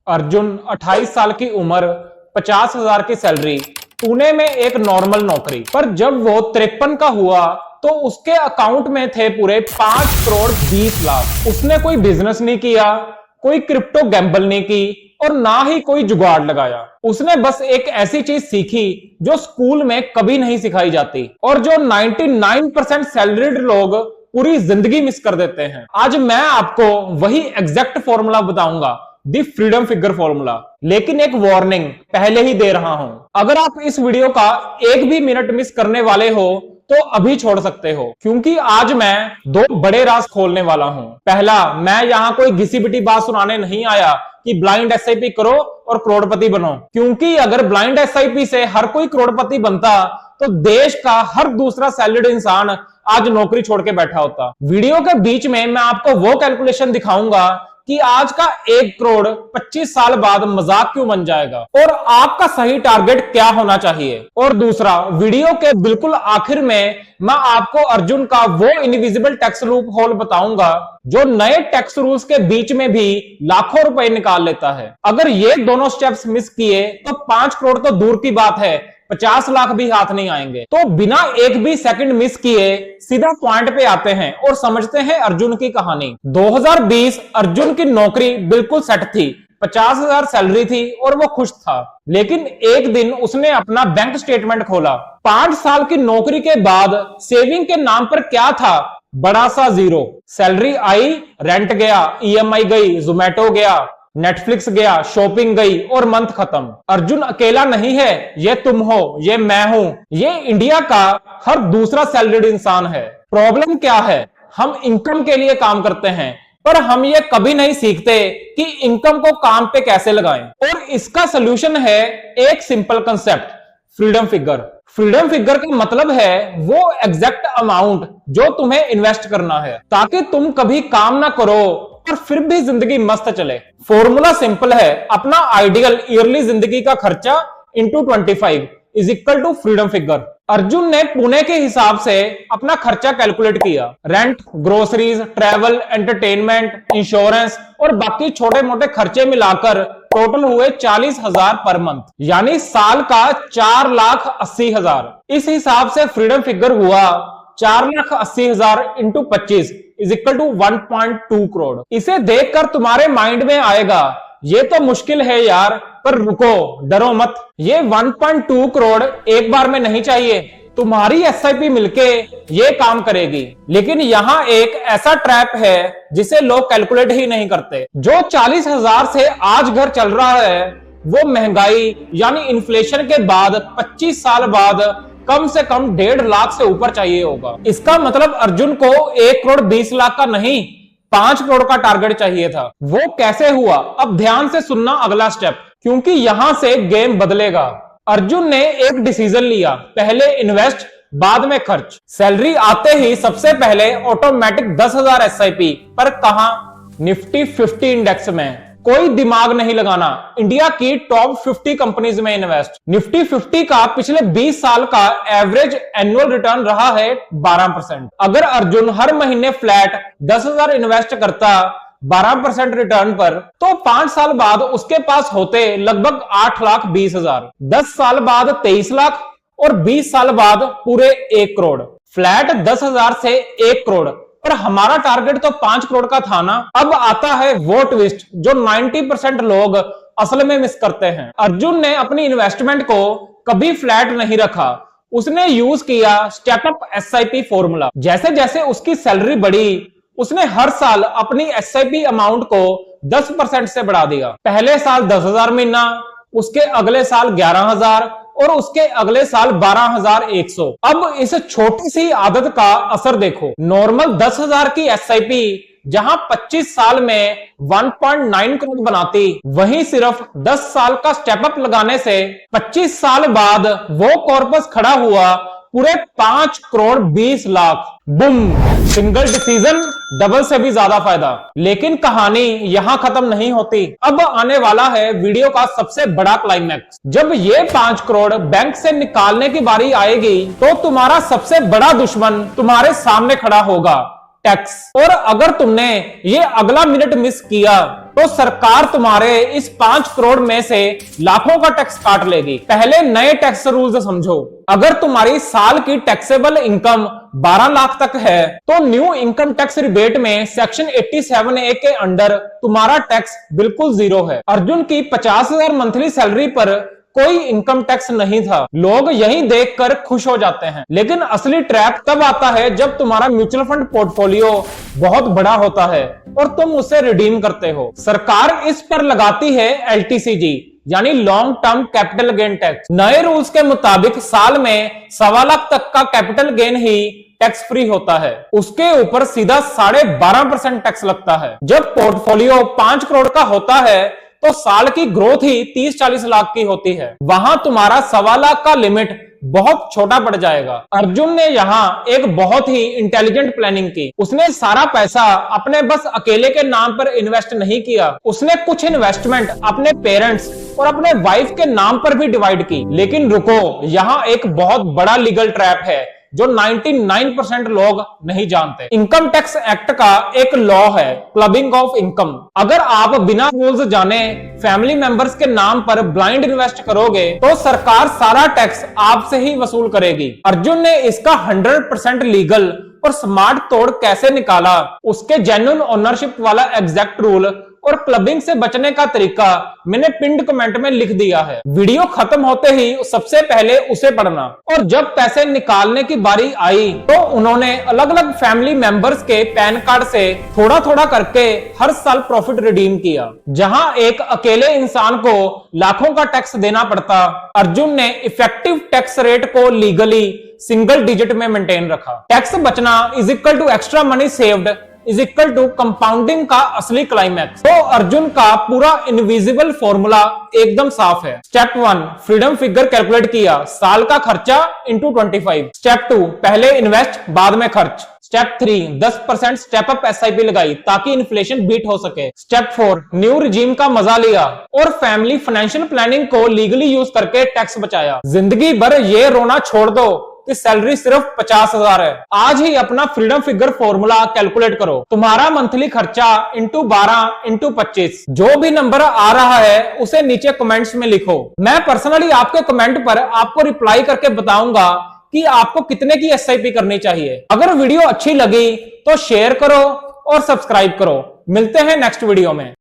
अर्जुन 28 साल की उम्र, 50,000 की सैलरी, पुणे में एक नॉर्मल नौकरी। पर जब वो 53 का हुआ तो उसके अकाउंट में थे पूरे 5 करोड़ 20 लाख। उसने कोई बिजनेस नहीं किया, कोई क्रिप्टो गैम्बल नहीं की और ना ही कोई जुगाड़ लगाया। उसने बस एक ऐसी चीज सीखी जो स्कूल में कभी नहीं सिखाई जाती और जो 99% सैलरीड लोग पूरी जिंदगी मिस कर देते हैं। आज मैं आपको वही एग्जैक्ट फॉर्मूला बताऊंगा, दी फ्रीडम फिगर फॉर्मूला। लेकिन एक वार्निंग पहले ही दे रहा हूं, अगर आप इस वीडियो का एक भी मिनट मिस करने वाले हो तो अभी छोड़ सकते हो, क्योंकि आज मैं 2 बड़े राज खोलने वाला हूं। पहला, मैं यहां कोई घिसी पिटी बात सुनाने नहीं आया कि ब्लाइंड एसआईपी करो और करोड़पति बनो, क्योंकि अगर ब्लाइंड एसआईपी से हर कोई करोड़पति बनता तो देश का हर दूसरा सैलरीड इंसान आज नौकरी छोड़ के बैठा होता। वीडियो के बीच में मैं आपको वो कैलकुलेशन दिखाऊंगा कि आज का 1 करोड़ 25 साल बाद मजाक क्यों बन जाएगा और आपका सही टारगेट क्या होना चाहिए। और दूसरा, वीडियो के बिल्कुल आखिर में मैं आपको अर्जुन का वो इनविजिबल टैक्स लूप होल बताऊंगा जो नए टैक्स रूल्स के बीच में भी लाखों रुपए निकाल लेता है। अगर ये दोनों स्टेप्स मिस किए तो 5 करोड़ तो दूर की बात है, 50 लाख भी हाथ नहीं आएंगे। तो बिना एक भी सेकंड मिस किए सीधा पॉइंट पे आते हैं और समझते हैं अर्जुन की कहानी। 2020 अर्जुन की नौकरी बिल्कुल सेट थी, 50,000 सैलरी थी और वो खुश था। लेकिन एक दिन उसने अपना बैंक स्टेटमेंट खोला। 5 साल की नौकरी के बाद सेविंग के नाम पर क्या था? बड़ा सा जीरो। सैलरी आई, रेंट गया, ईएमआई गई, जोमेटो गया, नेटफ्लिक्स गया, शॉपिंग गई और मंथ खत्म। अर्जुन अकेला नहीं है, ये तुम हो, ये मैं हूं, ये इंडिया का हर दूसरा सैलरीड इंसान है। प्रॉब्लम क्या है? हम इनकम के लिए काम करते हैं पर हम ये कभी नहीं सीखते कि इनकम को काम पे कैसे लगाएं। और इसका सोल्यूशन है एक simple concept, freedom figure. Freedom figure का मतलब है वो एग्जैक्ट अमाउंट जो तुम्हें इन्वेस्ट करना है ताकि तुम कभी काम ना करो और फिर भी जिंदगी मस्त चले। फॉर्मूला सिंपल है, अपना आइडियल ईयरली जिंदगी का खर्चा into 25 is equal to freedom figure. Arjun ने पुणे के हिसाब से अपना खर्चा कैलकुलेट किया। Rent, groceries, travel, entertainment, insurance और बाकी छोटे मोटे खर्चे मिलाकर टोटल हुए 40,000 पर मंथ, यानी साल का 4,80,000। इस हिसाब से फ्रीडम फिगर हुआ 4,80,000 into 25 is equal to 1.2 crore. इसे देखकर तुम्हारे माइंड में आएगा ये तो मुश्किल है यार, पर रुको, डरो मत, ये 1.2 करोड़ एक बार में नहीं चाहिए, तुम्हारी एसआईपी मिलके ये काम करेगी। लेकिन यहाँ एक ऐसा ट्रैप है जिसे लोग कैलकुलेट ही नहीं करते। जो 40,000 से आज घर चल रहा है वो महंगाई यानी इन्फ्लेशन के बाद 25 साल बाद कम से कम 1.5 लाख से ऊपर चाहिए होगा। इसका मतलब अर्जुन को 1 करोड़ 20 लाख का नहीं, 5 करोड़ का टारगेट चाहिए था। वो कैसे हुआ? अब ध्यान से सुनना अगला स्टेप, क्योंकि यहां से गेम बदलेगा। अर्जुन ने एक डिसीजन लिया, पहले इन्वेस्ट बाद में खर्च। सैलरी आते ही सबसे पहले ऑटोमेटिक 10,000 एसआईपी, पर कहां? निफ्टी 50 इंडेक्स में। कोई दिमाग नहीं लगाना, इंडिया की टॉप 50 कंपनीज में इन्वेस्ट। निफ्टी 50 का पिछले 20 साल का एवरेज एनुअल रिटर्न रहा है 12%। अगर अर्जुन हर महीने फ्लैट 10,000 इन्वेस्ट करता 12% रिटर्न पर, तो 5 साल बाद उसके पास होते लगभग 8,20,000। 10 साल बाद 23 लाख और 20 साल बाद पूरे 1 करोड़। फ्लैट 10,000 से 1 करोड़, पर हमारा टारगेट तो 5 करोड़ का था ना। अब आता है वो ट्विस्ट जो 90% लोग असल में मिस करते हैं। अर्जुन ने अपनी इन्वेस्टमेंट को कभी फ्लैट नहीं रखा, उसने यूज किया स्टेपअप एसआईपी फॉर्मूला। जैसे जैसे उसकी सैलरी बढ़ी उसने हर साल अपनी एसआईपी अमाउंट को 10% से बढ़ा दिया। पहले साल 10,000 महीना, उसके अगले साल 11,000 और उसके अगले साल 12,100। अब इस छोटी सी आदत का असर देखो। नॉर्मल 10,000 की एसआईपी जहां 25 साल में 1.9 करोड़ बनाती, वहीं सिर्फ 10 साल का स्टेपअप लगाने से 25 साल बाद वो कॉर्पस खड़ा हुआ पूरे 5 crore 20 lakh. Bum! Single decision, double से भी ज्यादा फायदा। लेकिन कहानी यहां खत्म नहीं होती। अब आने वाला है वीडियो का सबसे बड़ा क्लाइमैक्स। जब ये 5 करोड़ बैंक से निकालने की बारी आएगी तो तुम्हारा सबसे बड़ा दुश्मन तुम्हारे सामने खड़ा होगा, टैक्स। और अगर तुमने ये अगला मिनट मिस किया तो सरकार तुम्हारे इस 5 करोड़ में से लाखों का टैक्स काट लेगी। पहले नए टैक्स रूल्स समझो। अगर तुम्हारी साल की टैक्सेबल इनकम 12 लाख तक है तो न्यू इनकम टैक्स रिबेट में सेक्शन 87A के अंडर तुम्हारा टैक्स बिल्कुल 0 है। अर्जुन की 50,000 मंथली सैलरी पर कोई इनकम टैक्स नहीं था। लोग यही देखकर खुश हो जाते हैं, लेकिन असली ट्रैप तब आता है जब तुम्हारा म्यूचुअल फंड पोर्टफोलियो बहुत बड़ा होता है और तुम उसे रिडीम करते हो। सरकार इस पर लगाती है LTCG यानी long term capital gain tax. नए रूल्स के मुताबिक साल में 1.25 लाख तक का कैपिटल गेन ही टैक्स फ्री होता है, उसके ऊपर सीधा 12.5% टैक्स लगता है। जब पोर्टफोलियो 5 करोड़ का होता है तो साल की ग्रोथ ही 30-40 लाख की होती है। वहां तुम्हारा 1.25 लाख का लिमिट बहुत छोटा पड़ जाएगा। अर्जुन ने यहाँ एक बहुत ही इंटेलिजेंट प्लानिंग की। उसने सारा पैसा अपने बस अकेले के नाम पर इन्वेस्ट नहीं किया, उसने कुछ इन्वेस्टमेंट अपने पेरेंट्स और अपने वाइफ के नाम पर भी डिवाइड की। लेकिन रुको, यहाँ एक बहुत बड़ा लीगल ट्रैप है जो 99% लोग नहीं जानते। इनकम टैक्स एक्ट का एक लॉ है, क्लबिंग ऑफ इनकम। अगर आप बिना रूल्स जाने फैमिली मेंबर्स के नाम पर ब्लाइंड इन्वेस्ट करोगे तो सरकार सारा टैक्स आपसे ही वसूल करेगी। अर्जुन ने इसका 100% लीगल और स्मार्ट तोड़ कैसे निकाला, उसके जेन्युइन ओनरशिप वाला एग्जैक्ट रूल और क्लबिंग से बचने का तरीका मैंने पिंड कमेंट में लिख दिया है। वीडियो खत्म होते ही सबसे पहले उसे पढ़ना। और जब पैसे निकालने की बारी आई तो उन्होंने अलग अलग फैमिली मेंबर्स के पैन कार्ड से थोड़ा थोड़ा करके हर साल प्रॉफिट रिडीम किया। जहां एक अकेले इंसान को लाखों का टैक्स देना पड़ता, अर्जुन ने इफेक्टिव टैक्स रेट को लीगली सिंगल डिजिट में मेंटेन रखा। टैक्स बचना is equal to extra money saved is equal to compounding का असली क्लाइमैक्स। तो अर्जुन का पूरा इनविजिबल फॉर्मूला एकदम साफ है। स्टेप 1 फ्रीडम फिगर कैलकुलेट किया, साल का खर्चा इंटू 25। स्टेप 2 पहले इन्वेस्ट बाद में खर्च। स्टेप 3 10% स्टेप अप SIP लगाई ताकि इन्फ्लेशन बीट हो सके। स्टेप 4 न्यू रिजीम का मजा लिया और फैमिली फाइनेंशियल प्लानिंग को लीगली यूज करके टैक्स बचाया। जिंदगी भर ये रोना छोड़ दो कि सैलरी सिर्फ 50,000 है। आज ही अपना फ्रीडम फिगर फॉर्मूला कैलकुलेट करो। तुम्हारा मंथली खर्चा इंटू 12 इंटू 25। जो भी नंबर आ रहा है उसे नीचे कमेंट्स में लिखो। मैं पर्सनली आपके कमेंट पर आपको रिप्लाई करके बताऊंगा कि आपको कितने की SIP करनी चाहिए। अगर वीडियो अच्छी लगी तो शेयर करो और सब्सक्राइब करो। मिलते हैं नेक्स्ट वीडियो में।